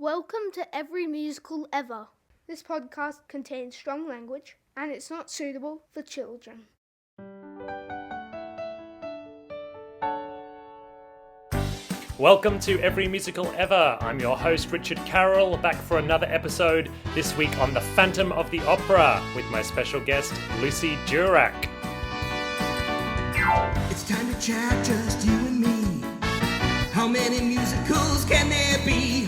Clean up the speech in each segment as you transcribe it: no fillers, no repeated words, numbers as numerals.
Welcome to Every Musical Ever. This podcast contains strong language and it's not suitable for children. Welcome to Every Musical Ever. I'm your host, Richard Carroll, back for another episode this week on The Phantom of the Opera with my special guest, Lucy Durack. It's time to chat, just you and me. How many musicals can there be?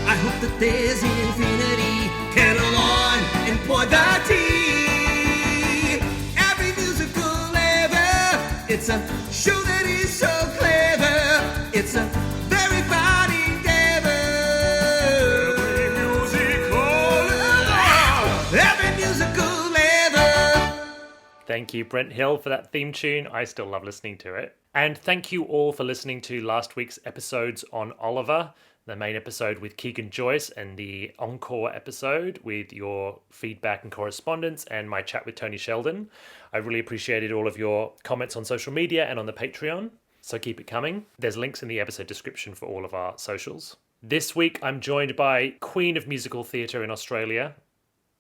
I hope that there's infinity. Kettle on and pour the tea. Every musical ever. It's a show that is so clever. It's a very fine endeavor. Every musical ever. Thank you, Brent Hill, for that theme tune. I still love listening to it. And thank you all for listening to last week's episodes on Oliver, the main episode with Keegan Joyce, and the encore episode with your feedback and correspondence, and my chat with Tony Sheldon. I really appreciated all of your comments on social media and on the Patreon, so keep it coming. There's links in the episode description for all of our socials. This week, I'm joined by Queen of Musical Theatre in Australia.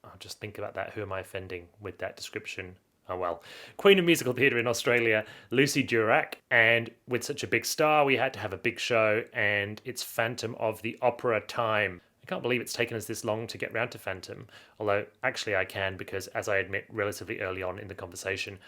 I'll just think about that. Who am I offending with that description? Oh well. Queen of Musical Theatre in Australia, Lucy Durack. And with such a big star, we had to have a big show, and it's Phantom of the Opera time. I can't believe it's taken us this long to get round to Phantom. Although, actually I can, because as I admit relatively early on in the conversation,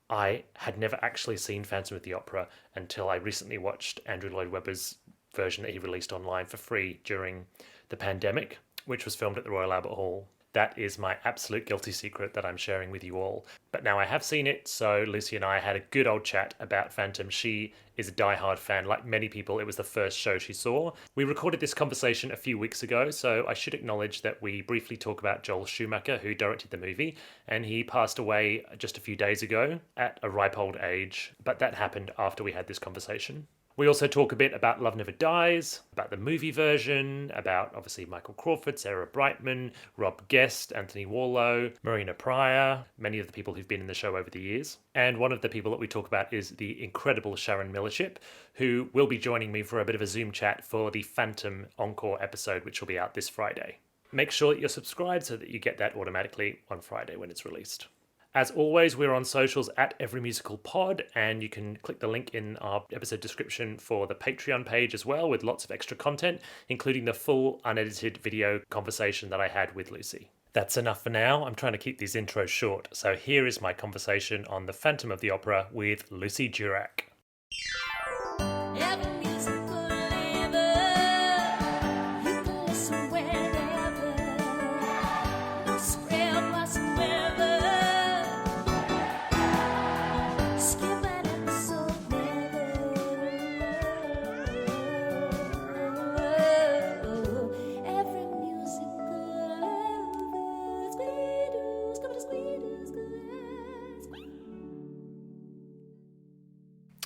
I had never actually seen Phantom of the Opera until I recently watched Andrew Lloyd Webber's version that he released online for free during the pandemic, which was filmed at the Royal Albert Hall. That is my absolute guilty secret that I'm sharing with you all. But now I have seen it, so Lucy and I had a good old chat about Phantom. She is a diehard fan. Like many people, it was the first show she saw. We recorded this conversation a few weeks ago, so I should acknowledge that we briefly talk about Joel Schumacher, who directed the movie, and he passed away just a few days ago at a ripe old age. But that happened after we had this conversation. We also talk a bit about Love Never Dies, about the movie version, about obviously Michael Crawford, Sarah Brightman, Rob Guest, Anthony Warlow, Marina Pryor, many of the people who've been in the show over the years. And one of the people that we talk about is the incredible Sharon Millership, who will be joining me for a bit of a Zoom chat for the Phantom Encore episode, which will be out this Friday. Make sure that you're subscribed so that you get that automatically on Friday when it's released. As always, we're on socials at Every Musical Pod, and you can click the link in our episode description for the Patreon page as well, with lots of extra content, including the full unedited video conversation that I had with Lucy. That's enough for now. I'm trying to keep these intros short, so here is my conversation on The Phantom of the Opera with Lucy Durack.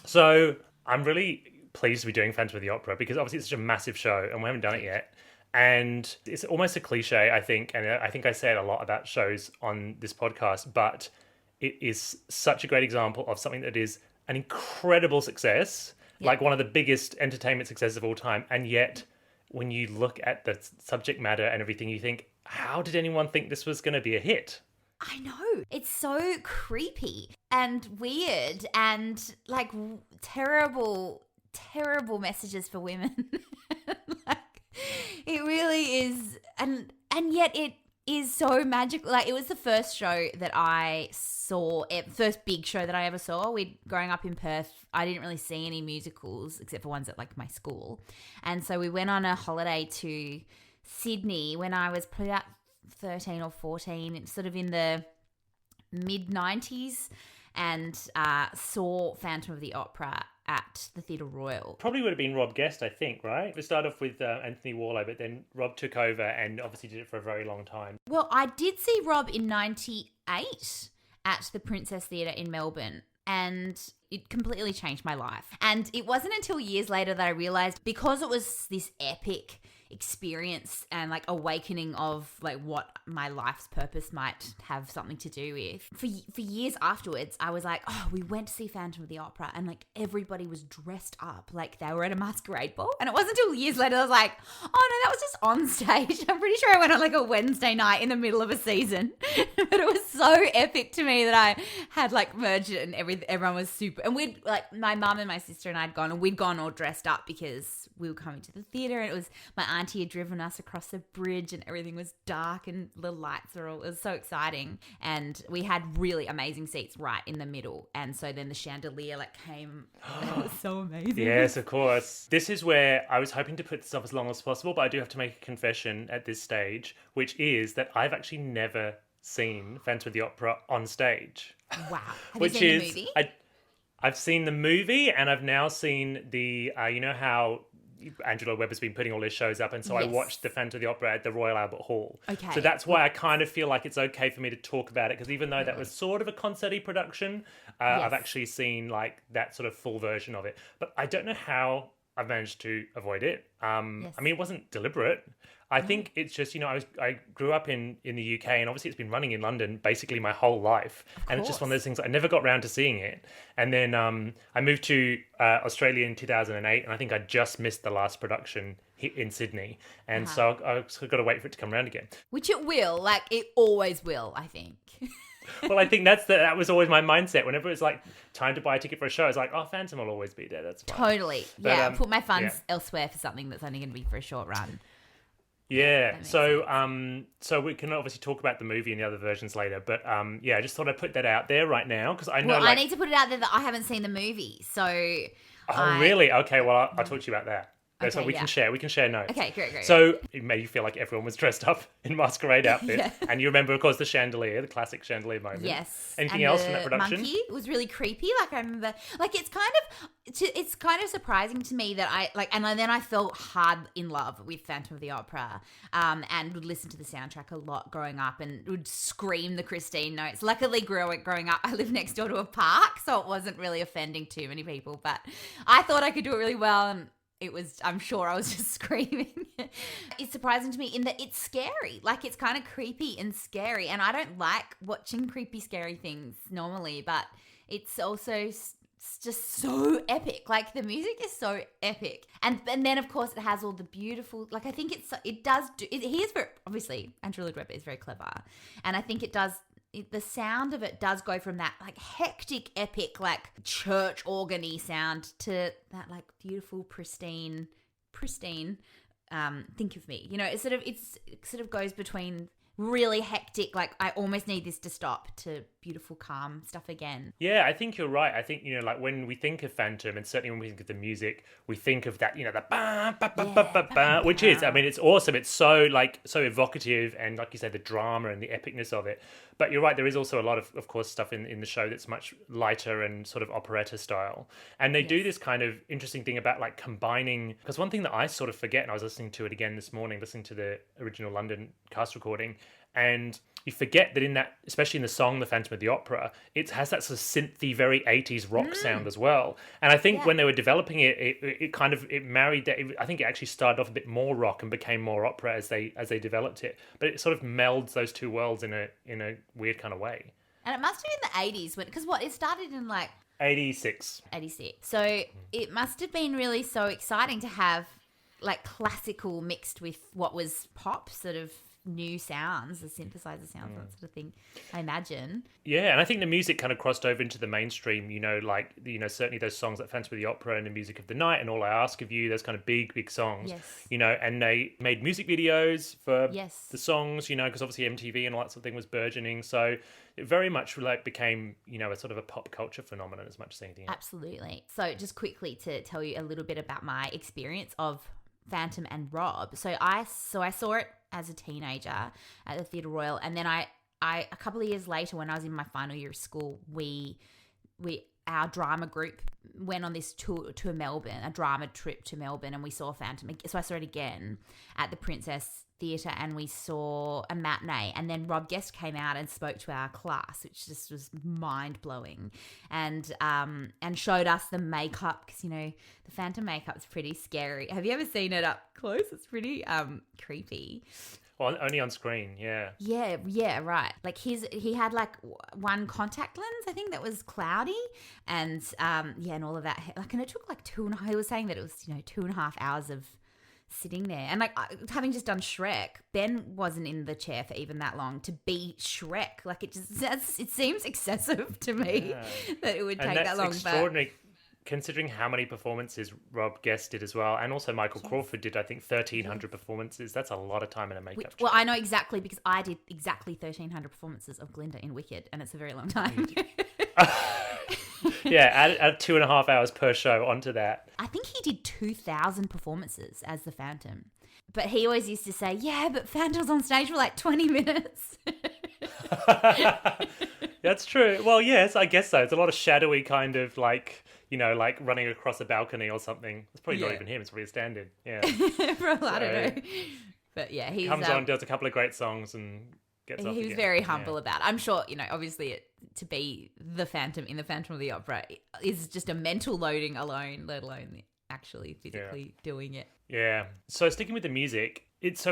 So I'm really pleased to be doing Phantom of the Opera because obviously it's such a massive show and we haven't done it yet. And it's almost a cliche, I think. And I think I say it a lot about shows on this podcast, but it is such a great example of something that is an incredible success, like one of the biggest entertainment successes of all time. And yet when you look at the subject matter and everything, you think, how did anyone think this was going to be a hit? I know. It's so creepy and weird and like terrible, terrible messages for women. Like, it really is. And yet it is so magical. Like, it was the first show that I saw, first big show that I ever saw. Growing up in Perth, I didn't really see any musicals except for ones at like my school. And so we went on a holiday to Sydney when I was probably about 13 or 14, it's sort of in the mid-90s, and saw Phantom of the Opera at the Theatre Royal. Probably would have been Rob Guest, I think, right? We started off with Anthony Warlow, but then Rob took over and obviously did it for a very long time. Well, I did see Rob in 98 at the Princess Theatre in Melbourne, and it completely changed my life. And it wasn't until years later that I realised, because it was this epic experience and like awakening of like what my life's purpose might have something to do with. For years afterwards, I was like, oh, we went to see Phantom of the Opera and like everybody was dressed up like they were at a masquerade ball. And it wasn't until years later I was like, oh no, that was just on stage. I'm pretty sure I went on like a Wednesday night in the middle of a season. But it was so epic to me that I had like merged it and everyone was super. And we'd like, my mum and my sister and I'd gone and we'd gone all dressed up because we were coming to the theatre and it was, my auntie had driven us across the bridge and everything was dark and the lights were all, it was so exciting. And we had really amazing seats right in the middle. And so then the chandelier like came, it was so amazing. Yes, of course. This is where I was hoping to put this off as long as possible, but I do have to make a confession at this stage, which is that I've actually never seen Phantom of the Opera on stage. Wow. Have Which you seen is, the movie? I've seen the movie and I've now seen the, you know how Angela Webber's been putting all his shows up, and so I Yes. watched the Phantom of the Opera at the Royal Albert Hall. Okay. So that's why I kind of feel like it's okay for me to talk about it, because even though that was sort of a concert-y production, I've Yes. actually seen like that sort of full version of it. But I don't know how I've managed to avoid it. Yes. I mean, it wasn't deliberate. I think it's just, you know, I grew up in the UK, and obviously it's been running in London basically my whole life. And it's just one of those things, I never got around to seeing it. And then I moved to Australia in 2008, and I think I just missed the last production in Sydney. And so I've got to wait for it to come around again. Which it will, like it always will, I think. Well, I think that was always my mindset. Whenever it's like time to buy a ticket for a show, it's like, oh, Phantom will always be there. That's fine. Totally. But, Yeah, put my funds yeah. elsewhere for something that's only going to be for a short run. Yeah, makes so we can obviously talk about the movie and the other versions later, but yeah, I just thought I'd put that out there right now because I know. Well, I need to put it out there that I haven't seen the movie, so. Oh, really? Okay, well, I'll talk to you about that. So Okay, we can share. We can share notes. Okay, great. So it made you feel like everyone was dressed up in masquerade outfits, Yeah. and you remember, of course, the chandelier, the classic chandelier moment. Yes. Anything And else the from that production? Monkey was really creepy. Like I remember, like it's kind of surprising to me that I like, and then I fell hard in love with Phantom of the Opera, and would listen to the soundtrack a lot growing up, and would scream the Christine notes. Luckily, growing up, I lived next door to a park, so it wasn't really offending too many people. But I thought I could do it really well, and I'm sure I was just screaming. It's surprising to me in that it's scary. Like it's kind of creepy and scary. And I don't like watching creepy, scary things normally, but it's also just so epic. Like the music is so epic. And then of course it has all the beautiful, like I think he is very, obviously Andrew Lloyd Webber is very clever. And I think the sound of it does go from that like hectic, epic, like church organ-y sound to that like beautiful, pristine. Think of me, you know. It sort of goes between really hectic, like I almost need this to stop, to beautiful, calm stuff again. Yeah, I think you're right. I think, you know, like when we think of Phantom, and certainly when we think of the music, we think of that, you know, the ba ba ba ba ba ba, which is, I mean, it's awesome. It's so evocative, and like you say, the drama and the epicness of it. But you're right, there is also a lot of course, stuff in the show that's much lighter and sort of operetta style. And they do this kind of interesting thing about like combining, because one thing that I sort of forget, and I was listening to it again this morning, listening to the original London cast recording, and you forget that in that, especially in the song The Phantom of the Opera, it has that sort of synthy, very 80s rock sound as well. And I think when they were developing it, it married that. I think it actually started off a bit more rock and became more opera as they developed it. But it sort of melds those two worlds in a weird kind of way. And it must have been the 80s, because it started in like 86. So it must have been really so exciting to have like classical mixed with what was pop, sort of new sounds, the synthesizer sounds, that sort of thing, I imagine. Yeah, and I think the music kind of crossed over into the mainstream, you know, like, you know, certainly those songs like Phantom of the Opera and The Music of the Night and All I Ask of You, those kind of big songs, you know, and they made music videos for the songs, you know, because obviously MTV and all that sort of thing was burgeoning. So it very much like became, you know, a sort of a pop culture phenomenon as much as anything else. Absolutely. So just quickly to tell you a little bit about my experience of Phantom and Rob. So I saw it as a teenager at the Theatre Royal, and then I a couple of years later, when I was in my final year of school, we our drama group went on this tour to Melbourne, a drama trip to Melbourne, and we saw Phantom. So I saw it again at the Princess Theatre, and we saw a matinee, and then Rob Guest came out and spoke to our class, which just was mind-blowing, and showed us the makeup, because, you know, the Phantom makeup's pretty scary. Have you ever seen it up close? It's pretty creepy. Well, only on screen, yeah. Yeah, right. Like he had like one contact lens, I think, that was cloudy, and and all of that. Like, and it took like 2.5. He was saying that it was, you know, 2.5 hours of sitting there, and like having just done Shrek, Ben wasn't in the chair for even that long to be Shrek. Like, it seems excessive to me that it would take that long. Extraordinary. Considering how many performances Rob Guest did as well, and also Michael Crawford did, I think, 1,300 performances. That's a lot of time in a makeup chair. Well, I know exactly, because I did exactly 1,300 performances of Glinda in Wicked, and it's a very long time. Yeah, add 2.5 hours per show onto that. I think he did 2,000 performances as the Phantom. But he always used to say, yeah, but Phantom's on stage for like 20 minutes. That's true. Well, yes, I guess so. It's a lot of shadowy kind of like, you know, like running across a balcony or something. It's probably not even him. It's probably a stand-in. Yeah. Well, I don't know. But yeah, he comes on, does a couple of great songs and gets off He was again. very humble about it. I'm sure, you know, obviously to be the Phantom in the Phantom of the Opera is just a mental loading alone, let alone actually physically doing it. Yeah. So sticking with the music, it's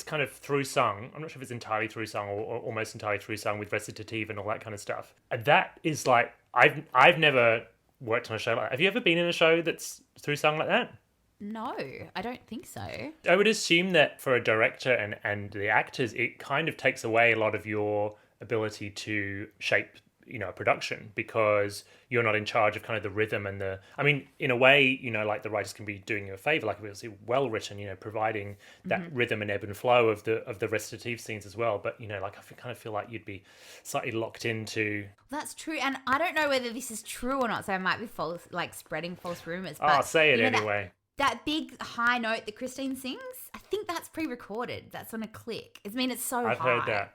kind of through sung. I'm not sure if it's entirely through sung or almost entirely through sung with recitative and all that kind of stuff. And that is like, I've never worked on a show like that. Have you ever been in a show that's through sung like that? No, I don't think so. I would assume that for a director and the actors, it kind of takes away a lot of your ability to shape, you know, a production, because you're not in charge of kind of the rhythm and I mean, in a way, you know, like the writers can be doing you a favor, like if it was well written, you know, providing that rhythm and ebb and flow of the recitative scenes as well. But, you know, like I kind of feel like you'd be slightly locked into. That's true, and I don't know whether this is true or not, so I might be false, like spreading false rumors. But say it, you know, anyway. That big high note that Christine sings, I think that's pre-recorded. That's on a click. I mean, it's so high. I've heard that.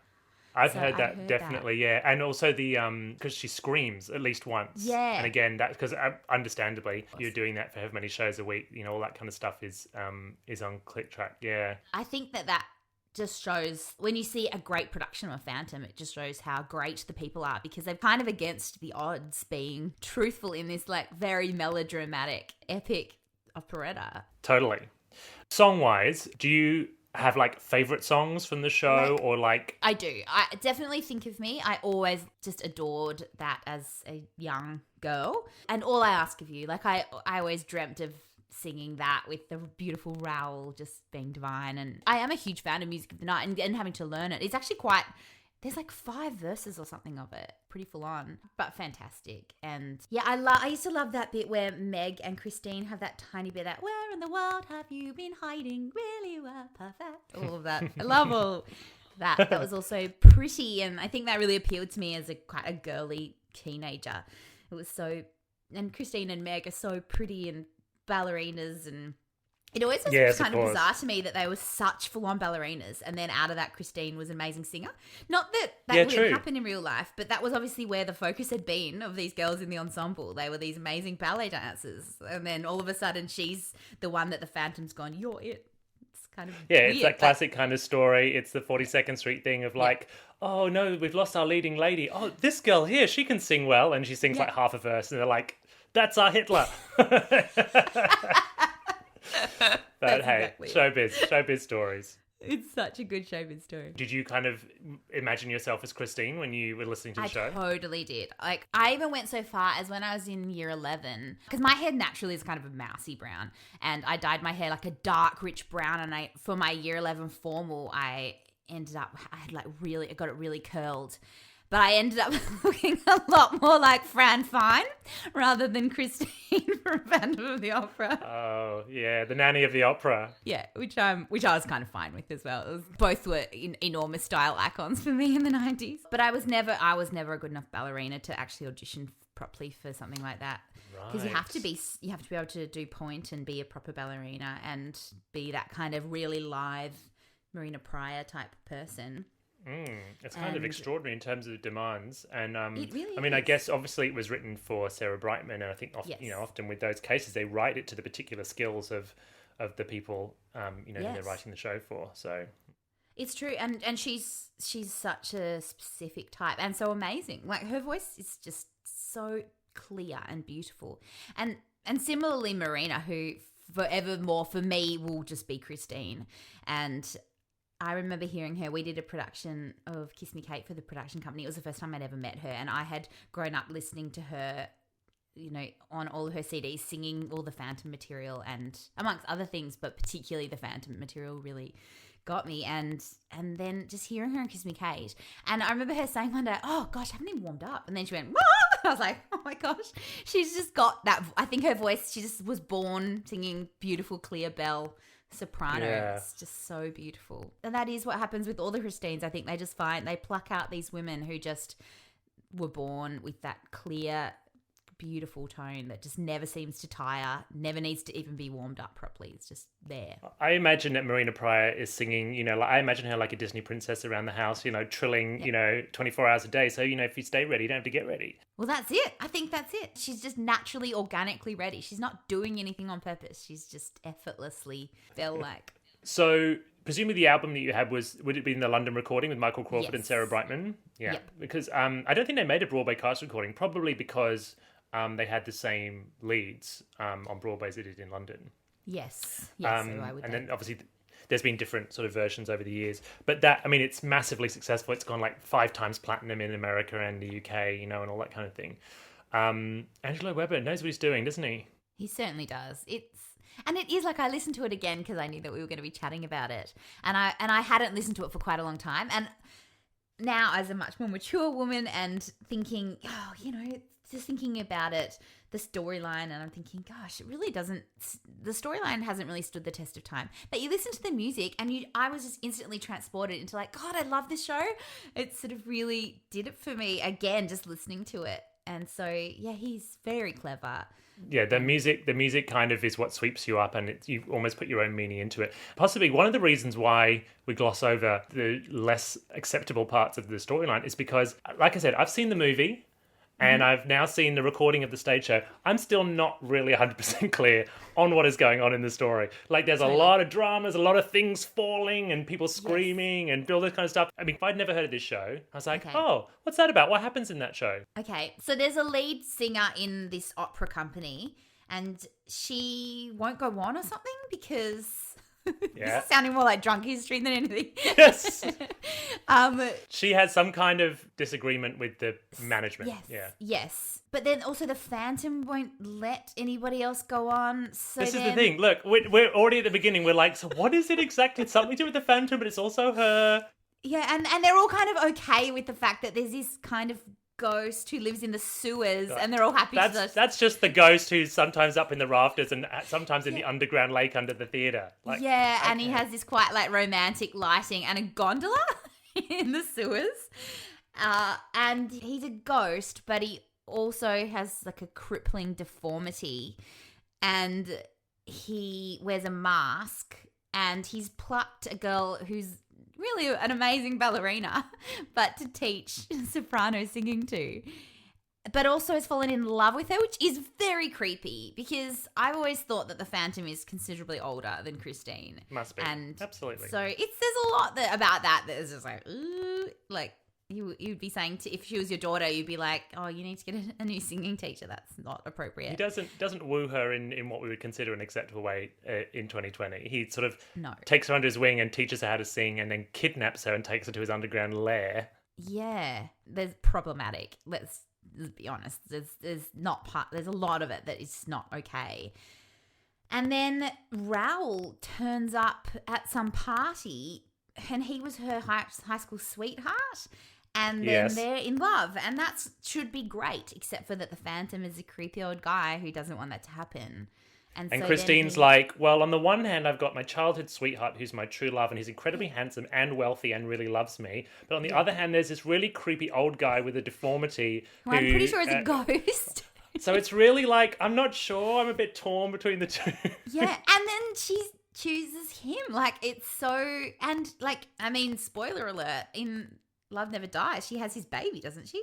I've heard that definitely, yeah. And also the because she screams at least once. Yeah. And again, that because understandably you're doing that for however many shows a week, you know, all that kind of stuff is on click track. Yeah. I think that just shows, when you see a great production of Phantom, it just shows how great the people are, because they're kind of against the odds being truthful in this like very melodramatic, epic operetta. Totally. Song-wise, do you have like favorite songs from the show, or like? I do. I definitely Think of Me. I always just adored that as a young girl. And All I Ask of You, like I always dreamt of singing that with the beautiful Raoul just being divine. And I am a huge fan of Music of the Night and having to learn it. It's actually quite, there's like 5 verses or something of it. Pretty full on, but fantastic. And yeah, I used to love that bit where Meg and Christine have that tiny bit that, where in the world have you been hiding? Really were perfect. All of that. I love all that. That was also pretty, and I think that really appealed to me as quite a girly teenager. It was so, and Christine and Meg are so pretty and ballerinas, and it always was kind of bizarre to me that they were such full-on ballerinas, and then out of that, Christine was an amazing singer. Not that wouldn't happen in real life, but that was obviously where the focus had been of these girls in the ensemble. They were these amazing ballet dancers, and then all of a sudden, she's the one that the Phantom's gone, you're it. It's kind of weird, it's that classic kind of story. It's the 42nd Street thing of like, oh no, we've lost our leading lady. Oh, this girl here, she can sing well, and she sings like half a verse, and they're like, that's our Hitler. But hey, exactly. showbiz stories. It's such a good showbiz story. Did you kind of imagine yourself as Christine when you were listening to the show? I totally did. Like, I even went so far as when I was in year 11, because my hair naturally is kind of a mousy brown, and I dyed my hair like a dark, rich brown, and for my year 11 formal, I got it really curled. But I ended up looking a lot more like Fran Fine rather than Christine from Phantom of the Opera. Oh, yeah, the nanny of the opera. Yeah, which I was kind of fine with as well. Both were enormous style icons for me in the 90s. But I was never a good enough ballerina to actually audition properly for something like that. Because you have to be able to do point and be a proper ballerina and be that kind of really live Marina Pryor type person. It's kind of extraordinary in terms of demands, and It really I mean, I is. guess obviously it was written for Sarah Brightman, and I think Yes. often with those cases they write it to the particular skills of the people who they're Yes. writing the show for. So It's true, and she's such a specific type, and so amazing. Like, her voice is just so clear and beautiful, and similarly Marina, who forevermore for me will just be Christine. And I remember hearing her. We did a production of Kiss Me Kate for the production company. It was the first time I'd ever met her, and I had grown up listening to her, on all of her CDs, singing all the Phantom material, and amongst other things, but particularly the Phantom material really got me. And then just hearing her in Kiss Me Kate, and I remember her saying one day, "Oh gosh, I haven't even warmed up," and then she went, "What?" I was like, "Oh my gosh, she's just got that." I think her voice, she just was born singing beautiful, clear bell soprano. Yeah. It's just so beautiful, and that is what happens with all the Christines. I think they pluck out these women who just were born with that clear, beautiful tone that just never seems to tire, never needs to even be warmed up properly. It's just there. I imagine that Marina Pryor is singing, I imagine her like a Disney princess around the house, trilling, 24 hours a day. So, if you stay ready, you don't have to get ready. Well, that's it. I think that's it. She's just naturally, organically ready. She's not doing anything on purpose. She's just effortlessly felt like. So presumably the album that you had would it be in the London recording with Michael Crawford and Yes. Sarah Brightman? Yeah. Yep. Because I don't think they made a Broadway cast recording, probably because they had the same leads on Broadway as they did in London. Yes. Yes, so I would and think. then obviously there's been different sort of versions over the years. But that, I mean, it's massively successful. It's gone like 5 times platinum in America and the UK, and all that kind of thing. Angelo Weber knows what he's doing, doesn't he? He certainly does. And it is like, I listened to it again because I knew that we were going to be chatting about it. And I hadn't listened to it for quite a long time. And now, as a much more mature woman and thinking, just thinking about it, the storyline, and I'm thinking, gosh, it really doesn't, the storyline hasn't really stood the test of time. But you listen to the music and I was just instantly transported into like, God, I love this show. It sort of really did it for me again, just listening to it. And so, yeah, he's very clever. Yeah, the music kind of is what sweeps you up, and you almost put your own meaning into it. Possibly one of the reasons why we gloss over the less acceptable parts of the storyline is because, like I said, I've seen the movie, and I've now seen the recording of the stage show. I'm still not really 100% clear on what is going on in the story. Like, there's a lot of dramas, a lot of things falling, and people screaming, and all this kind of stuff. I mean, if I'd never heard of this show, I was like, Okay. oh, what's that about? What happens in that show? Okay, so there's a lead singer in this opera company, and she won't go on or something because Yeah. this is sounding more like drunk history than anything. Yes. um, She has some kind of disagreement with the management. yes, Yeah. yes, but then also the Phantom won't let anybody else go on. So This is then, the thing. Look, we're already at the beginning. We're like, so what is it exactly? It's something to do with the Phantom, but it's also her. Yeah, and they're all kind of okay with the fact that there's this kind of ghost who lives in the sewers, and they're all happy to. That's just the ghost who's sometimes up in the rafters and sometimes in the underground lake under the theatre. Like, yeah, and he okay. has this quite like romantic lighting and a gondola in the sewers. And he's a ghost, but he also has like a crippling deformity, and he wears a mask, and he's plucked a girl who's really an amazing ballerina, but to teach soprano singing to. But also has fallen in love with her, which is very creepy because I've always thought that the Phantom is considerably older than Christine. Must be. And Absolutely. so there's a lot about that is just like, ooh, like you'd be saying if she was your daughter, you'd be like, oh, you need to get a new singing teacher. That's not appropriate. He doesn't woo her in what we would consider an acceptable way in 2020. He sort of takes her under his wing and teaches her how to sing, and then kidnaps her and takes her to his underground lair. Yeah, there's problematic. Let's be honest. There's a lot of it that is not okay. And then Raoul turns up at some party, and he was her high school sweetheart. And then Yes. they're in love, and that should be great, except for that the Phantom is a creepy old guy who doesn't want that to happen. And so Christine's like, well, on the one hand, I've got my childhood sweetheart who's my true love, and he's incredibly handsome and wealthy and really loves me. But on the other hand, there's this really creepy old guy with a deformity. well, I'm pretty sure it's a ghost. So it's really like, I'm not sure. I'm a bit torn between the two. Yeah, and then chooses him. Like, it's so, and like, I mean, spoiler alert, in Love Never Dies, she has his baby, doesn't she?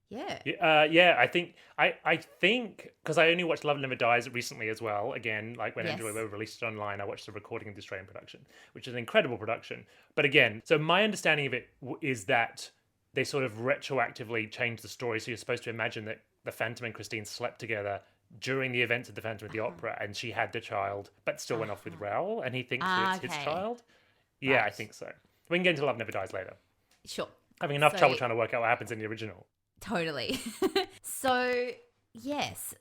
Yeah. Yeah, I think because I only watched Love Never Dies recently as well. Again, like when Yes. Angela Weber released it online, I watched the recording of the Australian production, which is an incredible production. But again, so my understanding of it is that they sort of retroactively changed the story. So you're supposed to imagine that the Phantom and Christine slept together during the events of the Phantom of the Opera, and she had the child, but still went off with Raoul, and he thinks that it's his Okay. child. Yeah, I Right. think so. We can get into Love Never Dies later. Sure. Having enough So- trouble trying to work out what happens in the original. Totally. So, yes.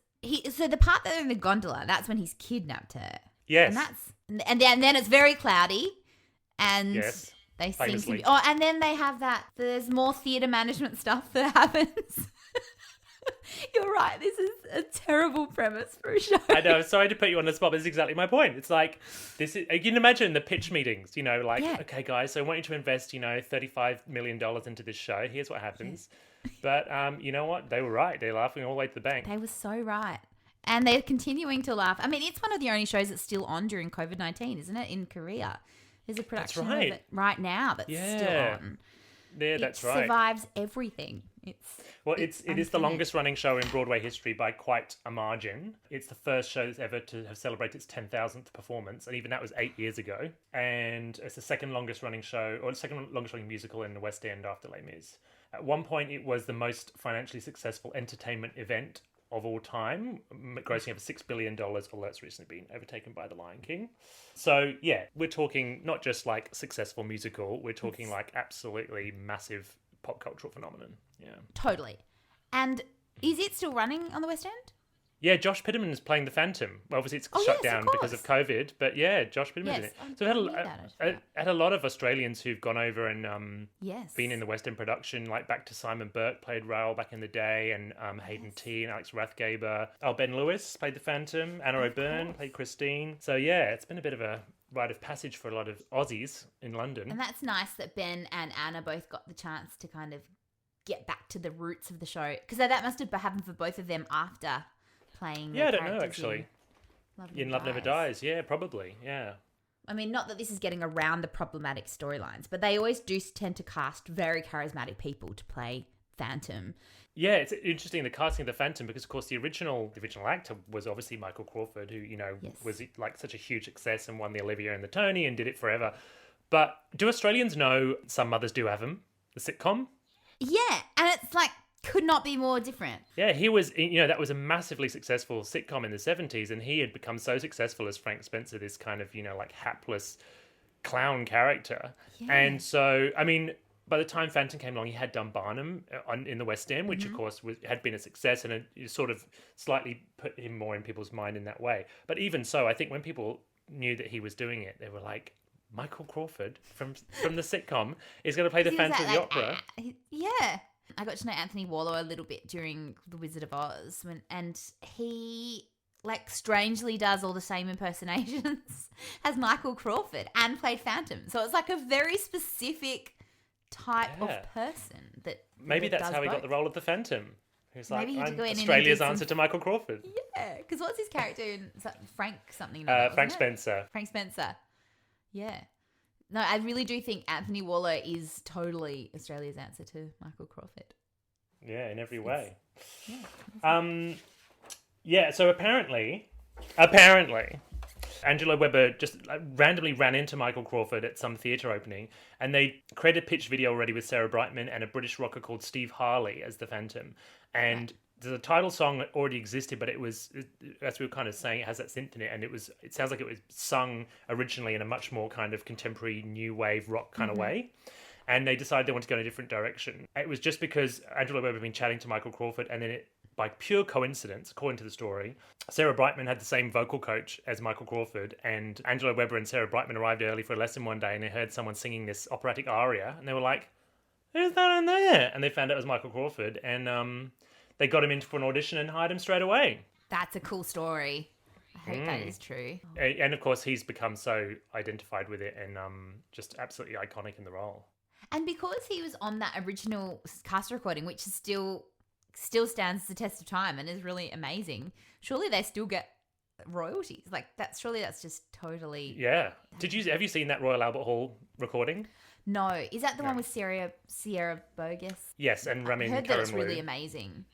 So the part that they're in the gondola, that's when he's kidnapped her. Yes. And then it's very cloudy. And Yes. they seem to Famously. be... Oh, and then they have there's more theatre management stuff that happens. You're right. This is a terrible premise for a show. I know. Sorry to put you on the spot, but it's exactly my point. It's like this is. You can imagine the pitch meetings. Like, Yeah. okay, guys, so I want you to invest, $35 million into this show. Here's what happens. But you know what? They were right. They're laughing all the way to the bank. They were so right. And they're continuing to laugh. I mean, it's one of the only shows that's still on during COVID-19, isn't it? In Korea. There's a production right. of it right now that's still Yeah. on. Yeah, that's It right. survives everything. It It is the unfinished. longest running show in Broadway history by quite a margin. It's the first show that's ever to have celebrated its 10,000th performance, and even that was 8 years ago. And it's the second longest running show, or the second longest running musical in the West End after Les Mis. At one point, it was the most financially successful entertainment event of all time, grossing over $6 billion, although it's recently been overtaken by The Lion King. So, yeah, we're talking not just like successful musical, we're talking like absolutely massive pop cultural phenomenon. Yeah. Totally. And is it still running on the West End? Yeah, Josh Pitterman is playing the Phantom. Well, obviously, it's Oh, shut yes, of down because of COVID, but yeah, Josh Pitterman's in Yes, it. So we I knew that, actually. had a lot of Australians who've gone over and Yes. been in the West End production, like back to Simon Burke played Raoul back in the day, and Hayden T and Alex Rathgaber. Ben Lewis played the Phantom. Anna O'Byrne played Christine. So yeah, it's been a bit of a rite of passage for a lot of Aussies in London. And that's nice that Ben and Anna both got the chance to kind of get back to the roots of the show. Because that must have happened for both of them after playing Yeah, I their don't know, characters actually. in Love Never Dies. Yeah, probably. Yeah. I mean, not that this is getting around the problematic storylines, but they always do tend to cast very charismatic people to play Phantom. Yeah, it's interesting the casting of the Phantom because, of course, the original actor was obviously Michael Crawford, who Yes. was like such a huge success and won the Olivia and the Tony and did it forever. But do Australians know Some Mothers Do Have 'Em, the sitcom? Yeah, and it's like, could not be more different. Yeah, he was. That was a massively successful sitcom in the 70s, and he had become so successful as Frank Spencer, this kind of like hapless clown character. Yeah. And so, I mean, by the time Phantom came along, he had done Barnum in the West End, which of course had been a success, and it sort of slightly put him more in people's mind in that way. But even so, I think when people knew that he was doing it, they were like, Michael Crawford from the sitcom is going to play the He was Phantom of at, the like, Opera. Yeah. I got to know Anthony Warlow a little bit during The Wizard of Oz, and he like strangely does all the same impersonations as Michael Crawford and played Phantom. So it's like a very specific type Yeah. of person that Maybe that that's does how he got both. the role of the Phantom. He's like, Maybe he did I'm go in and Australia's did some- answer to Michael Crawford. Yeah, because what's his character in Frank something? Frank Spencer. Frank Spencer. Yeah. No, I really do think Anthony Warlow is totally Australia's answer to Michael Crawford. Yeah, in every way. Yeah. Yeah, so apparently, Angela Weber just randomly ran into Michael Crawford at some theatre opening, and they created a pitch video already with Sarah Brightman and a British rocker called Steve Harley as the Phantom. And the title song already existed, but it was, as we were kind of saying, it has that synth in it, and it sounds like it was sung originally in a much more kind of contemporary new wave rock kind of way. And they decided they wanted to go in a different direction. It was just because Angela Weber had been chatting to Michael Crawford, and then by pure coincidence, according to the story, Sarah Brightman had the same vocal coach as Michael Crawford, and Angela Weber and Sarah Brightman arrived early for a lesson one day, and they heard someone singing this operatic aria, and they were like, who's that in there? And they found out it was Michael Crawford, and they got him in for an audition and hired him straight away. That's a cool story. I hope that is true. And of course, he's become so identified with it and just absolutely iconic in the role. And because he was on that original cast recording, which is still stands the test of time and is really amazing, surely they still get royalties. Like that's just totally. Yeah. Have you seen that Royal Albert Hall recording? No, is that the one with Sierra Bogus? Yes, and I Ramin heard that it's Karimloo. really amazing.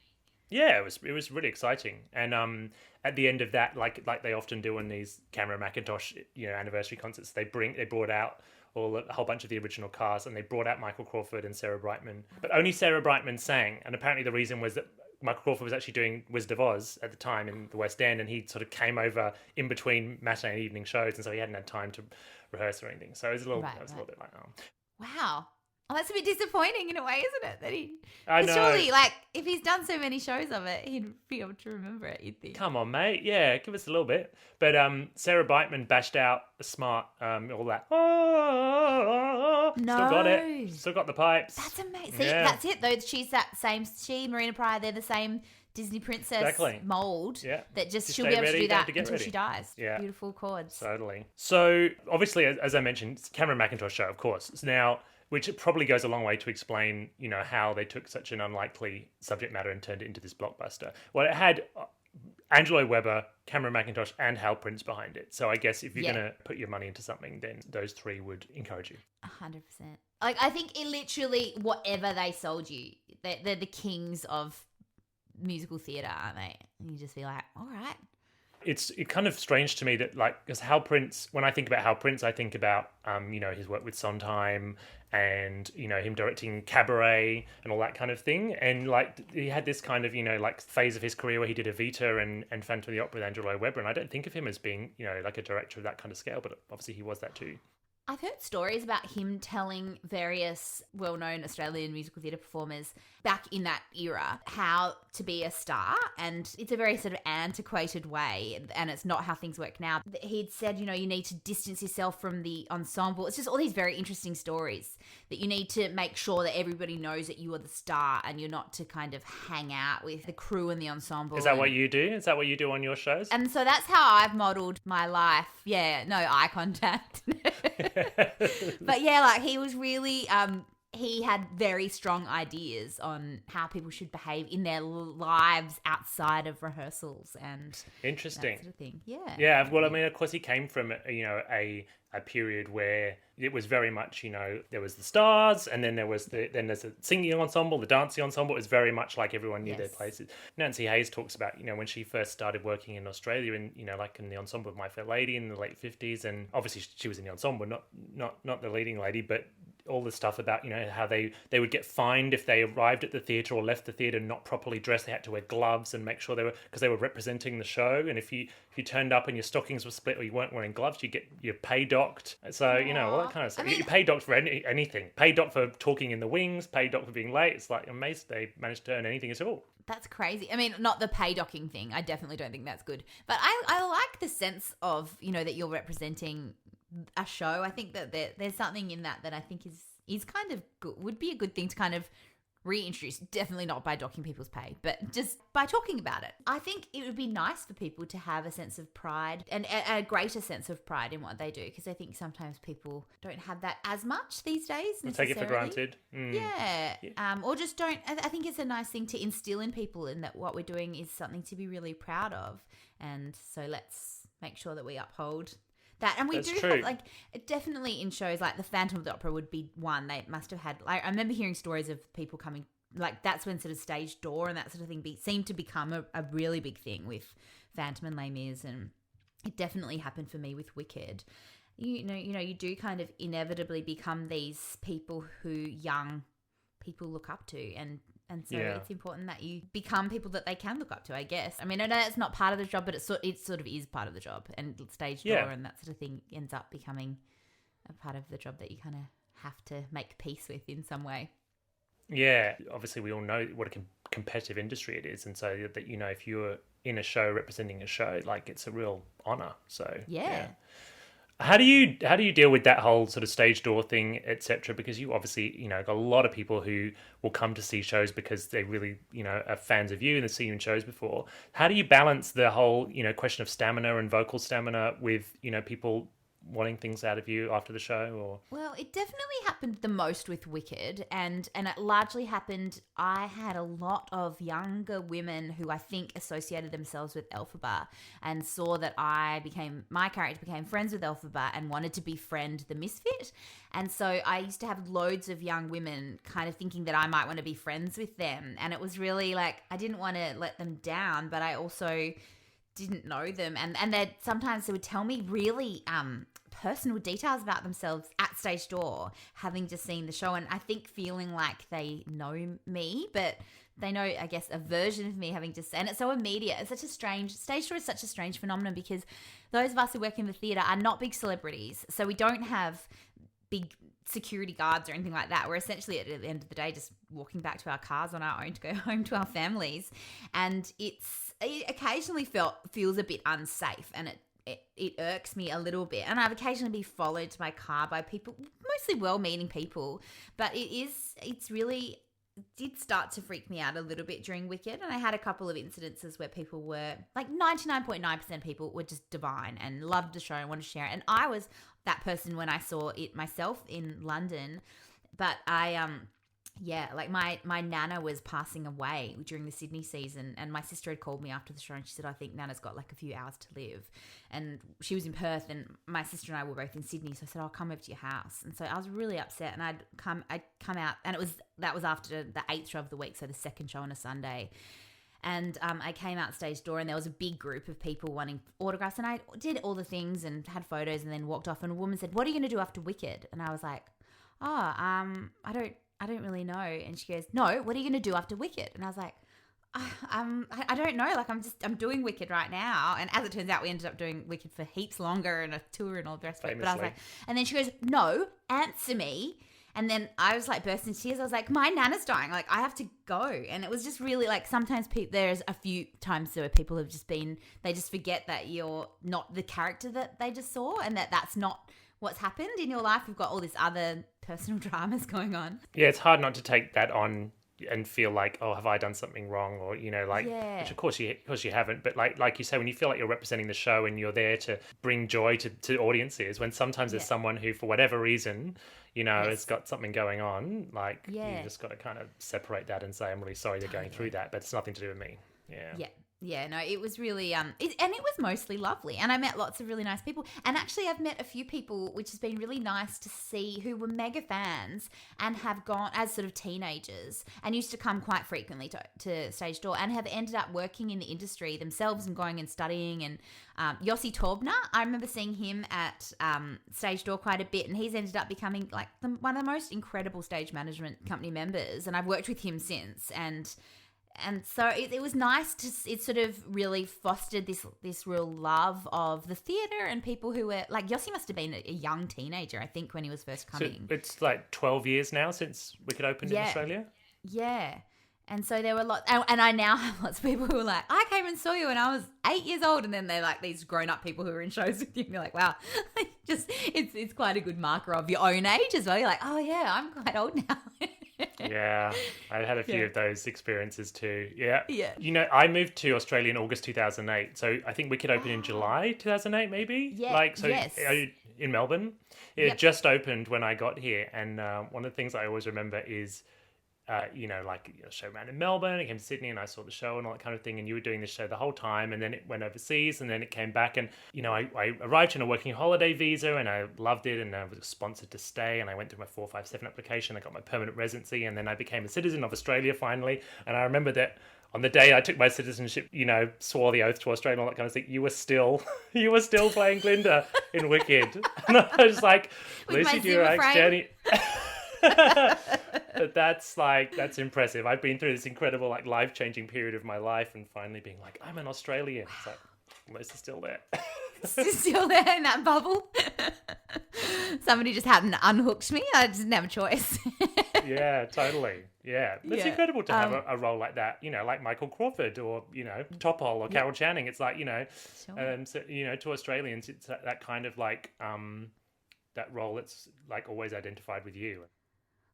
Yeah, it was really exciting. And at the end of that, like they often do in these Cameron Mackintosh, anniversary concerts, they brought out a whole bunch of the original cast, and they brought out Michael Crawford and Sarah Brightman. But only Sarah Brightman sang, and apparently the reason was that Michael Crawford was actually doing Wizard of Oz at the time in the West End, and he sort of came over in between matinee and evening shows, and so he hadn't had time to rehearse or anything. So it was a little bit like, oh. Wow. Well, that's a bit disappointing in a way, isn't it? That I know. Surely, like, if he's done so many shows of it, he'd be able to remember it, you'd think. Come on, mate. Yeah, give us a little bit. But Sarah Brightman bashed out a smart, all that. Oh, No. Still got it. Still got the pipes. That's amazing. See, Yeah. that's it, though. She, Marina Pryor, they're the same Disney princess mold. Yeah. That just she'll stay be able to ready, do don't have that to get until ready. she dies. Yeah. Beautiful chords. Totally. So, obviously, as I mentioned, it's Cameron Mackintosh show, of course. Now, which probably goes a long way to explain, how they took such an unlikely subject matter and turned it into this blockbuster. Well, it had Angelo Weber, Cameron Mackintosh, and Hal Prince behind it. So I guess if you're going to put your money into something, then those three would encourage you. 100%. Like, I think it literally, whatever they sold you, they're the kings of musical theatre, aren't they? And you just be like, all right. It's kind of strange to me that, like, because Hal Prince, when I think about Hal Prince, I think about, his work with Sondheim and, him directing Cabaret and all that kind of thing. And, like, he had this kind of, phase of his career where he did Evita and Phantom of the Opera with Angelo Weber. And I don't think of him as being, like a director of that kind of scale, but obviously he was that too. I've heard stories about him telling various well-known Australian musical theatre performers back in that era how to be a star, and it's a very sort of antiquated way, and it's not how things work now. He'd said, you need to distance yourself from the ensemble. It's just all these very interesting stories that you need to make sure that everybody knows that you are the star and you're not to kind of hang out with the crew and the ensemble. Is that what you do? Is that what you do on your shows? And so that's how I've modelled my life. Yeah, no eye contact. But yeah, like he was really, he had very strong ideas on how people should behave in their lives outside of rehearsals and interesting that sort of thing. Yeah. Yeah. Well, I mean, of course, he came from a period where it was very much, there was the stars, and then there's the singing ensemble, the dancing ensemble. It was very much like everyone knew their places. Nancy Hayes talks about, when she first started working in Australia, and like in the ensemble of My Fair Lady in the late 50s, and obviously she was in the ensemble, not the leading lady, but all the stuff about how they would get fined if they arrived at the theatre or left the theatre not properly dressed. They had to wear gloves and make sure because they were representing the show, and if you turned up and your stockings were split or you weren't wearing gloves, you get your pay docked. So all that kind of stuff. You pay docked for anything. Pay docked for talking in the wings. Pay docked for being late. It's like amazing they managed to earn anything at all. That's crazy. I mean, not the pay docking thing. I definitely don't think that's good. But I like the sense of, that you're representing a show. I think that there's something in that I think is kind of good, would be a good thing to kind of reintroduce. Definitely not by docking people's pay, but just by talking about it. I think it would be nice for people to have a sense of pride and a greater sense of pride in what they do, because I think sometimes people don't have that as much these days. Take it for granted. Yeah. Or just don't. I think it's a nice thing to instill in people, in that what we're doing is something to be really proud of, and so let's make sure that we uphold that. And we That's do true. have, like, definitely in shows like the Phantom of the Opera would be one. They must have had, like, I remember hearing stories of people coming, like, that's when sort of stage door and that sort of thing seemed to become a really big thing with Phantom and Les Mis, and it definitely happened for me with Wicked. You do kind of inevitably become these people who young people look up to, and so it's important that you become people that they can look up to, I guess. I mean, I know it's not part of the job, but it sort of is part of the job, and stage door and that sort of thing ends up becoming a part of the job that you kind of have to make peace with in some way. Yeah. Obviously we all know what a competitive industry it is, and so that, if you're in a show representing a show, like, it's a real honor. So yeah. How do you deal with that whole sort of stage door thing, etc.? Because you obviously, got a lot of people who will come to see shows because they really, are fans of you and they've seen you in shows before. How do you balance the whole, question of stamina and vocal stamina with, people wanting things out of you after the show? Or Well, it definitely happened the most with Wicked, and it largely happened. I had a lot of younger women who I think associated themselves with Elphaba and saw that my character became friends with Elphaba and wanted to befriend the misfit. And so I used to have loads of young women kind of thinking that I might want to be friends with them, and it was really like I didn't want to let them down, but I also didn't know them, and sometimes they would tell me really personal details about themselves at stage door, having just seen the show, and I think feeling like they know me, but they know, I guess, a version of me, having just, and it's so immediate. It's such a strange stage door is such a strange phenomenon because those of us who work in the theatre are not big celebrities, so we don't have big security guards or anything like that. We're essentially at the end of the day just walking back to our cars on our own to go home to our families, and it occasionally feels a bit unsafe, and it irks me a little bit. And I've occasionally been followed to my car by people, mostly well-meaning people, but it's really did start to freak me out a little bit during Wicked. And I had a couple of incidences where people were like 99.9% of people were just divine and loved the show and wanted to share it. And I was that person when I saw it myself in London. But my Nana was passing away during the Sydney season, and my sister had called me after the show and she said, I think Nana's got like a few hours to live. And she was in Perth and my sister and I were both in Sydney, so I said, I'll come over to your house. And so I was really upset, and I'd come out, and that was after the 8th show of the week, so the second show on a Sunday. And I came out stage door, and there was a big group of people wanting autographs, and I did all the things and had photos and then walked off, and a woman said, what are you going to do after Wicked? And I was like, I don't really know. And she goes, no, what are you going to do after Wicked? And I was like, I don't know. Like, I'm doing Wicked right now. And as it turns out, we ended up doing Wicked for heaps longer and a tour and all the rest of it. But I was like, and then she goes, no, answer me. And then I was like burst into tears. I was like, my Nana's dying. Like, I have to go. And it was just really like, sometimes there's a few times where people have just they just forget that you're not the character that they just saw, and that's not what's happened in your life. You've got all this other personal dramas going on. Yeah, it's hard not to take that on and feel like, oh, have I done something wrong? Or, which of course you haven't. But like you say, when you feel like you're representing the show and you're there to bring joy to audiences, when sometimes there's someone who, for whatever reason, has got something going on, you just got to kind of separate that and say, I'm really sorry they're going through that, but it's nothing to do with me. Yeah, no, it was really, and it was mostly lovely. And I met lots of really nice people. And actually, I've met a few people, which has been really nice to see, who were mega fans and have gone as sort of teenagers and used to come quite frequently to Stage Door and have ended up working in the industry themselves and going and studying. And Yossi Taubner, I remember seeing him at Stage Door quite a bit, and he's ended up becoming like one of the most incredible stage management company members. And I've worked with him since, and so it was nice it sort of really fostered this real love of the theatre and people who were like, Yossi must have been a young teenager, I think, when he was first coming. So it's like 12 years now since Wicked opened in Australia? Yeah. And so there were lots, and I now have lots of people who are like, I came and saw you when I was 8 years old, and then they're like these grown-up people who are in shows with you, and you're like, wow, it's quite a good marker of your own age as well. You're like, oh yeah, I'm quite old now. Yeah, I had a few of those experiences too. Yeah. Yeah. I moved to Australia in August 2008, so I think Wicked opened in July 2008, maybe. Yeah. Yes. In Melbourne, it just opened when I got here, and one of the things I always remember is, show ran in Melbourne, I came to Sydney and I saw the show and all that kind of thing, and you were doing the show the whole time, and then it went overseas, and then it came back, and I arrived on a working holiday visa and I loved it, and I was sponsored to stay, and I went through my 457 application, I got my permanent residency, and then I became a citizen of Australia finally. And I remember that on the day I took my citizenship, swore the oath to Australia and all that kind of thing, you were still playing Glinda in Wicked. And I was like, Lucy Durack's journey. But that's impressive. I've been through this incredible, life-changing period of my life, and finally being like, I'm an Australian. It's like, Lucy's still there. Still there in that bubble. Somebody just hadn't unhooked me. I just didn't have a choice. Yeah, totally. Yeah. It's incredible to have a role like that, like Michael Crawford or, Topol or Carol Channing. It's like, to Australians, it's that kind of that role that's always identified with you.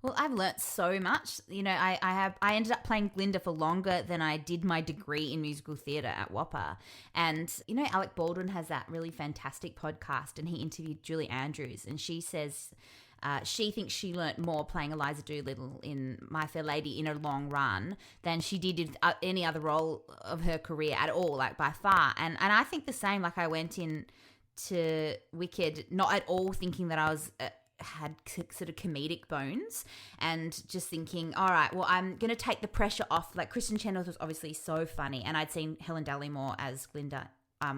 Well, I've learnt so much. You know, I ended up playing Glinda for longer than I did my degree in musical theatre at Whopper. And, you know, Alec Baldwin has that really fantastic podcast, and he interviewed Julie Andrews, and she says she thinks she learnt more playing Eliza Doolittle in My Fair Lady in a long run than she did in any other role of her career at all, like by far. And I think the same. Like, I went in to Wicked not at all thinking that I was had sort of comedic bones, and just thinking, all right, well, I'm going to take the pressure off. Like, Kristen Chenoweth was obviously so funny, and I'd seen Helen Dalrymple as Glinda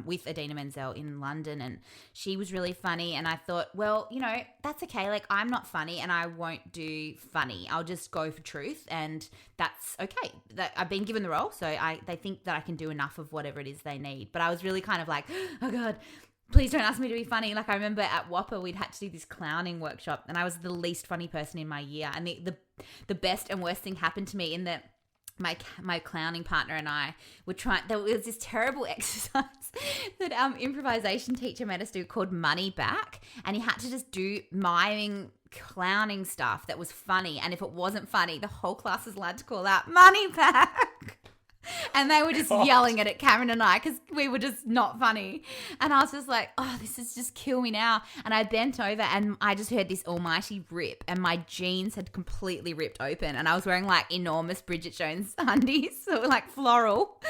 with Idina Menzel in London, and she was really funny, and I thought, well, you know, that's okay. Like, I'm not funny, and I won't do funny. I'll just go for truth, and that's okay. That I've been given the role, so they think that I can do enough of whatever it is they need. But I was really kind of like, oh God, please don't ask me to be funny. Like, I remember at Whopper, we'd had to do this clowning workshop, and I was the least funny person in my year. And the best and worst thing happened to me in that my clowning partner and I were trying. There was this terrible exercise that improvisation teacher made us do called Money Back, and you had to just do miming clowning stuff that was funny. And if it wasn't funny, the whole class was allowed to call out Money Back. And they were just yelling at Cameron and I because we were just not funny. And I was just like, oh, this is just kill me now. And I bent over and I just heard this almighty rip, and my jeans had completely ripped open, and I was wearing like enormous Bridget Jones undies, so like floral.